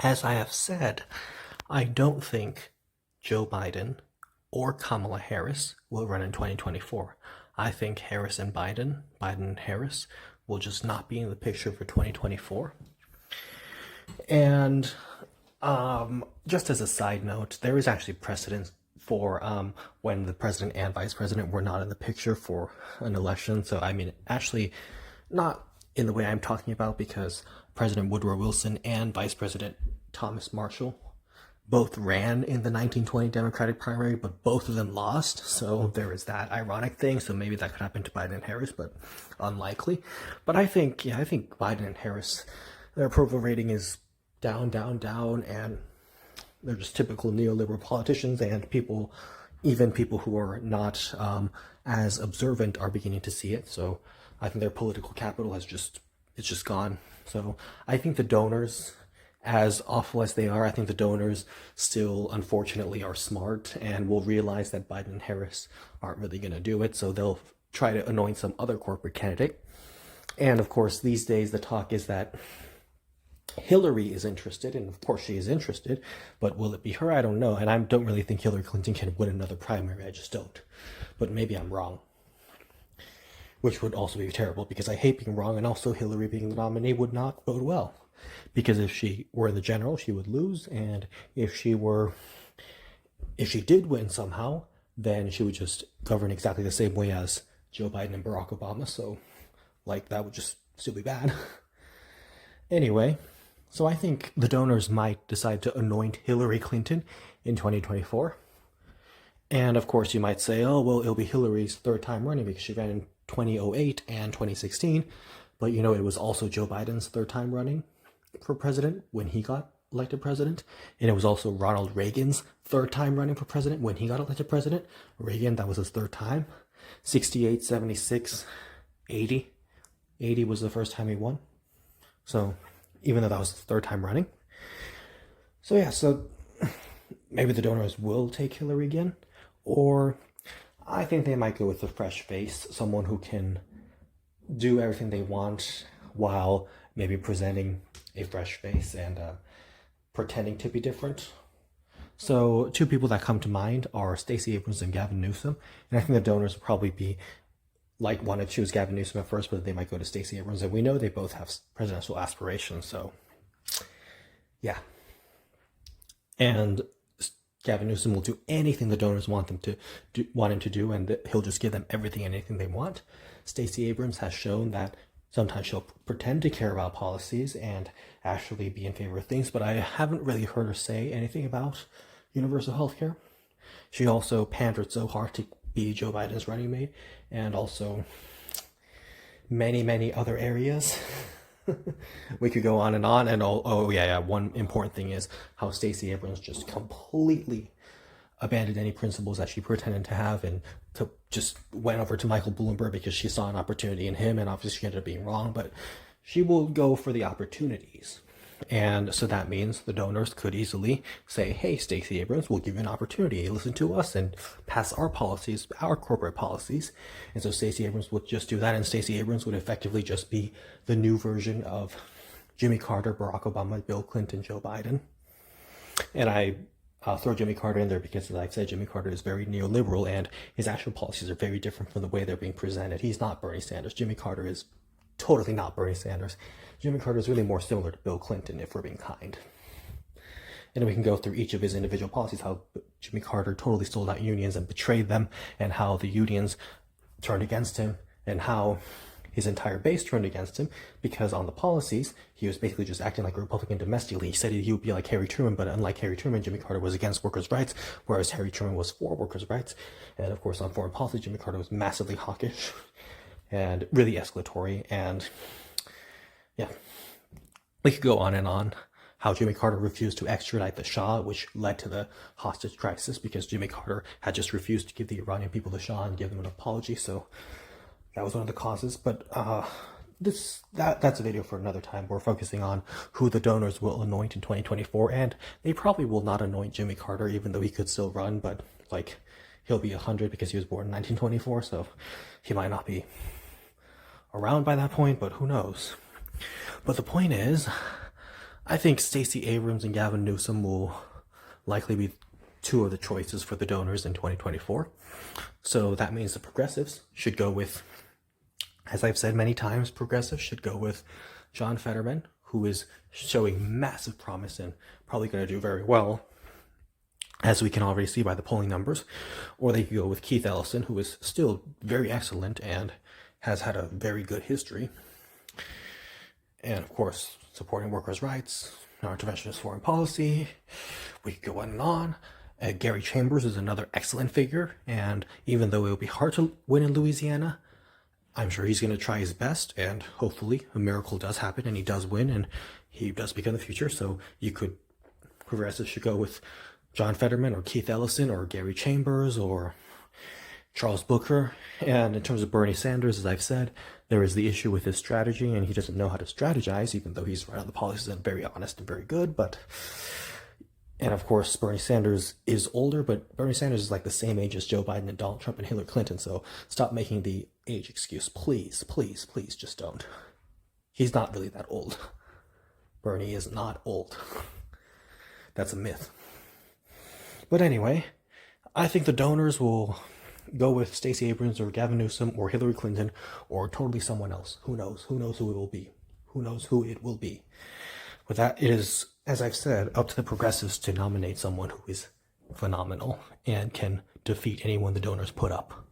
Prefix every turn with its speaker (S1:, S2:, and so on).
S1: As I have said, I don't think Joe Biden or Kamala Harris will run in 2024. I think Harris and Biden, Biden and Harris, will just not be in the picture for 2024. And just as a side note, there is actually precedent for when the president and vice president were not in the picture for an election. So, I mean, actually, not in the way I'm talking about, because President Woodrow Wilson and Vice President Thomas Marshall both ran in the 1920 Democratic primary, but both of them lost. So there is that ironic thing. So maybe that could happen to Biden and Harris, but unlikely. But I think Biden and Harris, their approval rating is down, down, down, and they're just typical neoliberal politicians, and people, even people who are not as observant, are beginning to see it. So I think their political capital has it's just gone. So I think the donors, as awful as they are, I think the donors still, unfortunately, are smart and will realize that Biden and Harris aren't really going to do it. So they'll try to anoint some other corporate candidate. And of course, these days, the talk is that Hillary is interested, and of course she is interested, but will it be her? I don't know. And I don't really think Hillary Clinton can win another primary. I just don't. But maybe I'm wrong, which would also be terrible, because I hate being wrong, and also Hillary being the nominee would not bode well, because if she were in the general, she would lose, and if she did win somehow, then she would just govern exactly the same way as Joe Biden and Barack Obama. So, like, that would just still be bad. Anyway, so I think the donors might decide to anoint Hillary Clinton in 2024. And of course, you might say, oh, well, it'll be Hillary's third time running because she ran in 2008 and 2016. But you know, it was also Joe Biden's third time running for president when he got elected president. And it was also Ronald Reagan's third time running for president when he got elected president. Reagan, that was his third time. 68, 76, 80. 80 was the first time he won. So even though that was the third time running. So yeah, so maybe the donors will take Hillary again. Or I think they might go with a fresh face, someone who can do everything they want while maybe presenting a fresh face and pretending to be different. So two people that come to mind are Stacey Abrams and Gavin Newsom. And I think the donors will probably be want to choose Gavin Newsom at first, but they might go to Stacey Abrams. And we know they both have presidential aspirations. So yeah. And Gavin Newsom will do anything the donors want him to do, and he'll just give them everything and anything they want. Stacey Abrams has shown that sometimes she'll pretend to care about policies and actually be in favor of things, but I haven't really heard her say anything about universal health care. She also pandered so hard to be Joe Biden's running mate, and also many, many other areas. We could go on, and one important thing is how Stacey Abrams just completely abandoned any principles that she pretended to have, and just went over to Michael Bloomberg because she saw an opportunity in him, and obviously she ended up being wrong, but she will go for the opportunities. And so that means the donors could easily say, hey, Stacey Abrams, we'll give you an opportunity. Listen to us and pass our policies, our corporate policies. And so Stacey Abrams would just do that, and Stacey Abrams would effectively just be the new version of Jimmy Carter, Barack Obama, Bill Clinton, Joe Biden. And I throw Jimmy Carter in there because, as I've said, Jimmy Carter is very neoliberal, and his actual policies are very different from the way they're being presented. He's not Bernie Sanders. Jimmy Carter is totally not Bernie Sanders. Jimmy Carter is really more similar to Bill Clinton, if we're being kind. And we can go through each of his individual policies, how Jimmy Carter totally sold out unions and betrayed them, and how the unions turned against him, and how his entire base turned against him, because on the policies, he was basically just acting like a Republican domestically. He said he would be like Harry Truman, but unlike Harry Truman, Jimmy Carter was against workers' rights, whereas Harry Truman was for workers' rights. And of course, on foreign policy, Jimmy Carter was massively hawkish and really escalatory. And yeah, we could go on and on. How Jimmy Carter refused to extradite the Shah, which led to the hostage crisis, because Jimmy Carter had just refused to give the Iranian people the Shah and give them an apology. So that was one of the causes. But that's a video for another time. We're focusing on who the donors will anoint in 2024, and they probably will not anoint Jimmy Carter, even though he could still run. But like, he'll be 100 because he was born in 1924, so he might not be around by that point. But who knows? But the point is, I think Stacey Abrams and Gavin Newsom will likely be two of the choices for the donors in 2024. So that means the progressives should go with, as I've said many times, progressives should go with John Fetterman, who is showing massive promise and probably going to do very well, as we can already see by the polling numbers. Or they could go with Keith Ellison, who is still very excellent and has had a very good history. And of course, supporting workers' rights, non-interventionist foreign policy. We could go on and on. Gary Chambers is another excellent figure, and even though it will be hard to win in Louisiana, I'm sure he's going to try his best, and hopefully a miracle does happen and he does win and he does become the future. So progressives should go with John Fetterman or Keith Ellison or Gary Chambers or Charles Booker. And in terms of Bernie Sanders, as I've said, there is the issue with his strategy, and he doesn't know how to strategize, even though he's right on the policies and very honest and very good. And of course, Bernie Sanders is older, but Bernie Sanders is like the same age as Joe Biden and Donald Trump and Hillary Clinton. So stop making the age excuse. Please, please, please just don't. He's not really that old. Bernie is not old. That's a myth. But anyway, I think the donors will go with Stacey Abrams or Gavin Newsom or Hillary Clinton or totally someone else. Who knows? Who knows who it will be? Who knows who it will be? With that, it is, as I've said, up to the progressives to nominate someone who is phenomenal and can defeat anyone the donors put up.